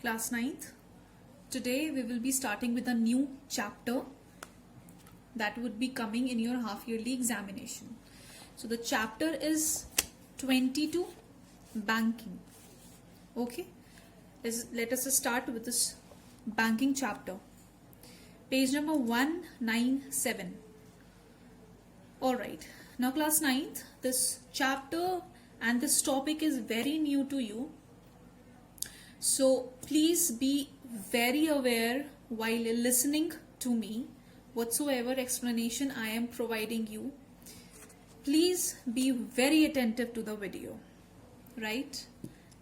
Class 9th. Today we will be starting with a new chapter that would be coming in your half yearly examination. So the chapter is 22, banking. Okay, let us start with this banking chapter. Page number 197. Alright, now class 9th, this chapter and this topic is very new to you. So please be very aware while listening to me, whatsoever explanation I am providing you. Please be very attentive to the video, right?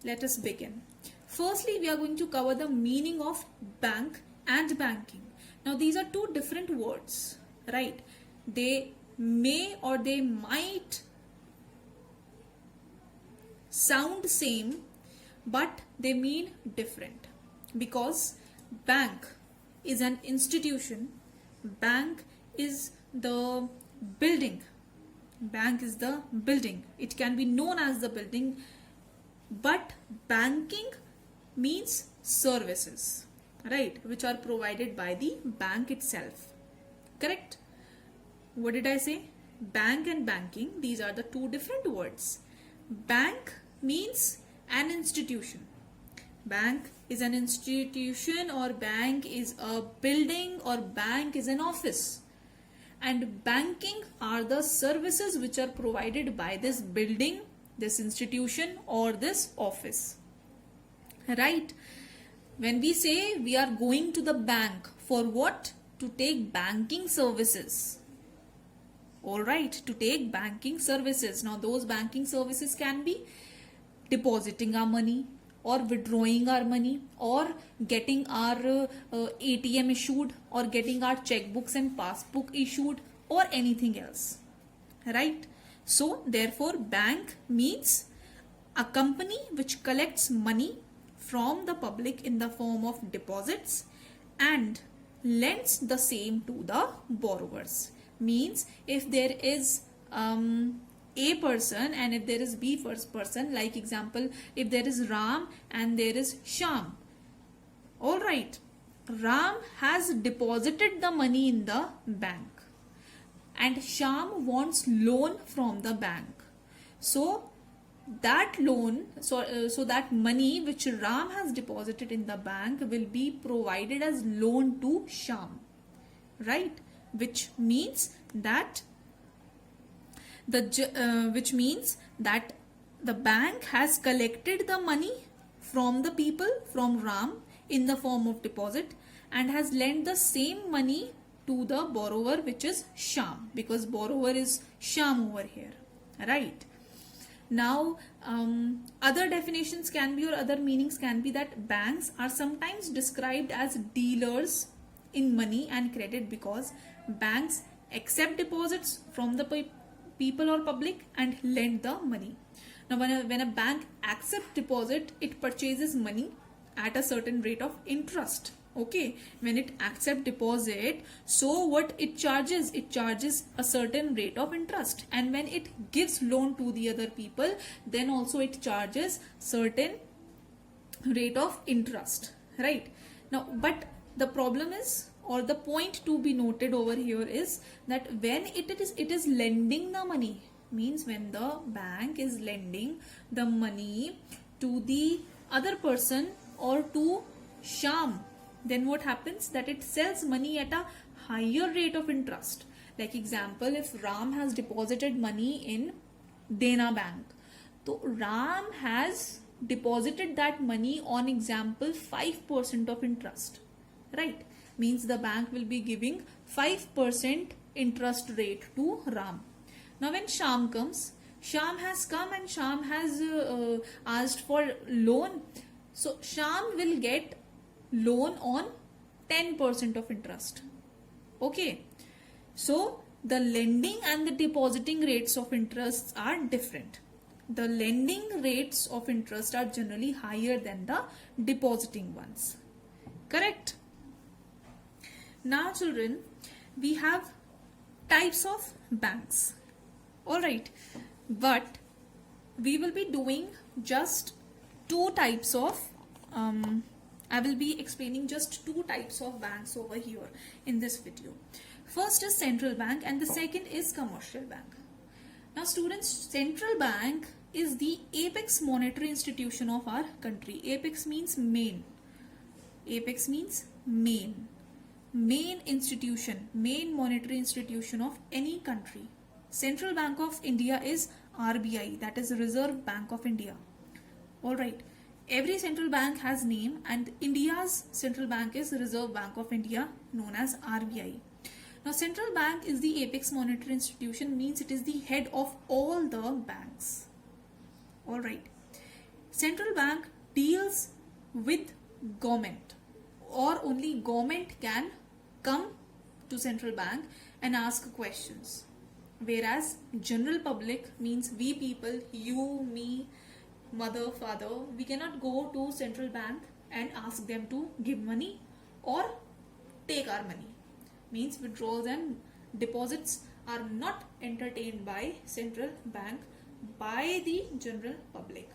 Let us begin. Firstly, we are going to cover the meaning of bank and banking. Now these are two different words, right? They may or they might sound same, but they mean different, because bank is an institution, bank is the building, it can be known as the building, but banking means services, right, which are provided by the bank itself. Correct? What did I say? Bank and banking, these are the two different words. Bank means an institution. Bank is an institution, or bank is a building, or bank is an office. And banking are the services which are provided by this building, this institution, or this office. Right? When we say we are going to the bank, for what? To take banking services. Alright, to take banking services. Now those banking services can be depositing our money, or withdrawing our money, or getting our ATM issued, or getting our checkbooks and passbook issued, or anything else. Right? So therefore bank means a company which collects money from the public in the form of deposits and lends the same to the borrowers. Means if there is A person and if there is B first person, like example, if there is Ram and there is Sham. Alright, Ram has deposited the money in the bank and Sham wants loan from the bank. So that loan, so that money which Ram has deposited in the bank will be provided as loan to Sham, right? Which means that the bank has collected the money from the people, from Ram, in the form of deposit, and has lent the same money to the borrower, which is Sham, because borrower is Sham over here, right? Now other definitions can be, or other meanings can be, that banks are sometimes described as dealers in money and credit, because banks accept deposits from the people or public and lend the money. Now when a bank accepts deposit, it purchases money at a certain rate of interest. Okay, when it accepts deposit, so what it charges a certain rate of interest, and when it gives loan to the other people, then also it charges certain rate of interest, right? Now but the problem is, or the point to be noted over here is, that when it is lending the money, means when the bank is lending the money to the other person or to Sham, then what happens? That it sells money at a higher rate of interest. Like example, if Ram has deposited money in Dena Bank, so Ram has deposited that money on example 5% of interest, right? Means the bank will be giving 5% interest rate to Ram. Now when Sham comes, Sham has come and Sham has asked for loan. So Sham will get loan on 10% of interest. Okay. So the lending and the depositing rates of interest are different. The lending rates of interest are generally higher than the depositing ones. Correct? Now children, we have types of banks. Alright, but we will be doing just two types of I will be explaining just two types of banks over here in this video. First is central bank and the second is commercial bank. Now students, central bank is the apex monetary institution of our country. Apex means main. Apex means main. Main institution, main monetary institution of any country. Central Bank of India is RBI, that is Reserve Bank of India. Alright, every central bank has name and India's central bank is Reserve Bank of India, known as RBI. Now central bank is the apex monetary institution, means it is the head of all the banks. Alright, central bank deals with government, or only government can come to central bank and ask questions. Whereas general public means we people, you, me, mother, father, we cannot go to central bank and ask them to give money or take our money. Means withdrawals and deposits are not entertained by central bank by the general public.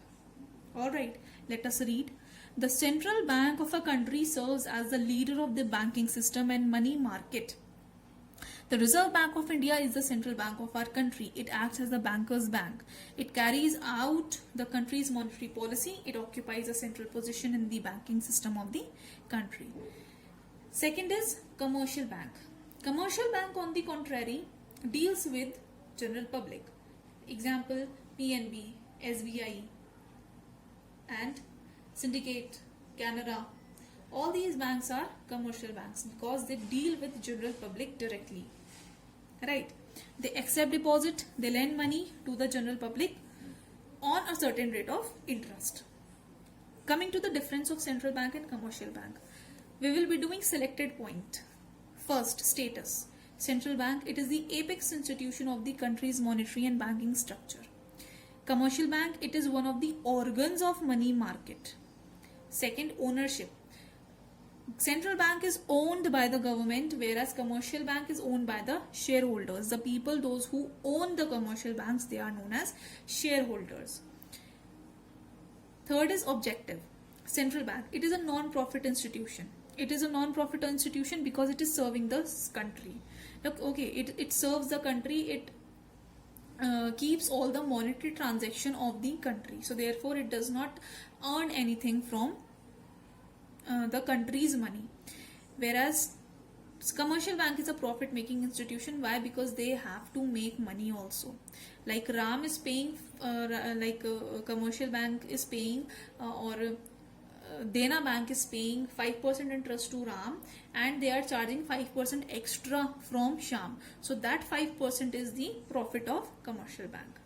Alright, let us read. The central bank of a country serves as the leader of the banking system and money market. The Reserve Bank of India is the central bank of our country. It acts as the banker's bank. It carries out the country's monetary policy. It occupies a central position in the banking system of the country. Second is commercial bank. Commercial bank, on the contrary, deals with general public. Example, PNB, SBI and Syndicate, Canara. All these banks are commercial banks because they deal with general public directly. Right? They accept deposit, they lend money to the general public on a certain rate of interest. Coming to the difference of central bank and commercial bank, we will be doing selected point. First, status. Central bank, it is the apex institution of the country's monetary and banking structure. Commercial bank, it is one of the organs of money market. Second, ownership. Central bank is owned by the government, whereas commercial bank is owned by the shareholders. The people, those who own the commercial banks, they are known as shareholders. Third is objective. Central bank, it is a non-profit institution. It is a non-profit institution because it is serving the country. Look, okay, it serves the country, it keeps all the monetary transaction of the country. So therefore it does not earn anything from the country's money. Whereas commercial bank is a profit making institution. Why? Because they have to make money also. Like RAM is paying, commercial bank is paying or Dena Bank is paying 5% interest to RAM and they are charging 5% extra from Sham. So that 5% is the profit of commercial bank.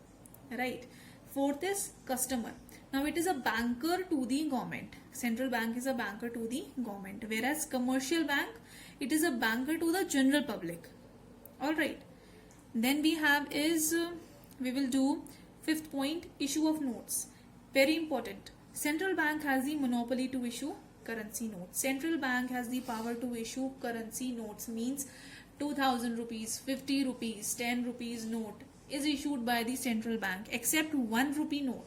Right. Fourth is customer. Now it is a banker to the government. Central bank is a banker to the government. Whereas commercial bank, it is a banker to the general public. Alright. Then we have is, we will do fifth point, issue of notes. Very important. Central bank has the monopoly to issue currency notes. Central bank has the power to issue currency notes, means 2000 rupees, 50 rupees, 10 rupees note is issued by the central bank except 1 rupee note.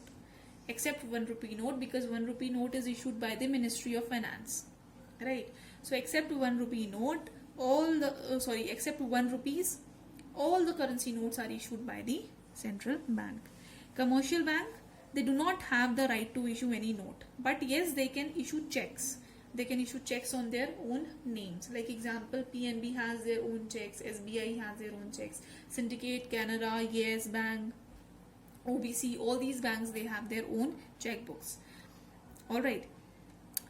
Except 1 rupee note, because 1 rupee note is issued by the Ministry of Finance. Right. So except 1 rupee note, except 1 rupees, all the currency notes are issued by the central bank. Commercial bank, they do not have the right to issue any note, but yes, they can issue checks. They can issue checks on their own names. Like example, PNB has their own checks, SBI has their own checks, Syndicate, Canara, Yes Bank, OBC, all these banks, they have their own checkbooks. Alright.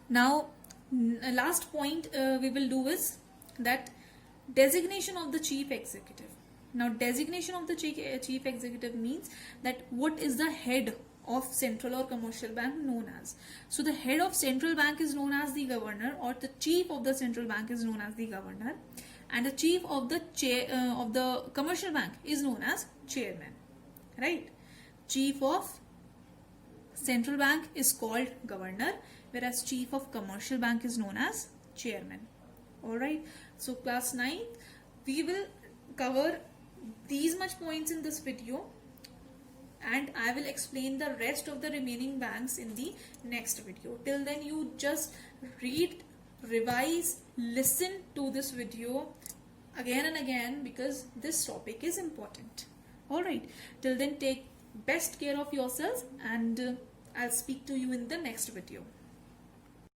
Now, last point we will do is that designation of the chief executive. Now, designation of the chief executive means that what is the head of central or commercial bank known as. So the head of central bank is known as the governor, or the chief of the central bank is known as the governor, and the chief of the commercial bank is known as chairman. Right? Chief of central bank is called governor, whereas chief of commercial bank is known as chairman. Alright, so class 9th, we will cover these much points in this video and I will explain the rest of the remaining banks in the next video. Till then, you just read, revise, listen to this video again and again because this topic is important. Alright, till then take best care of yourselves, and I'll speak to you in the next video.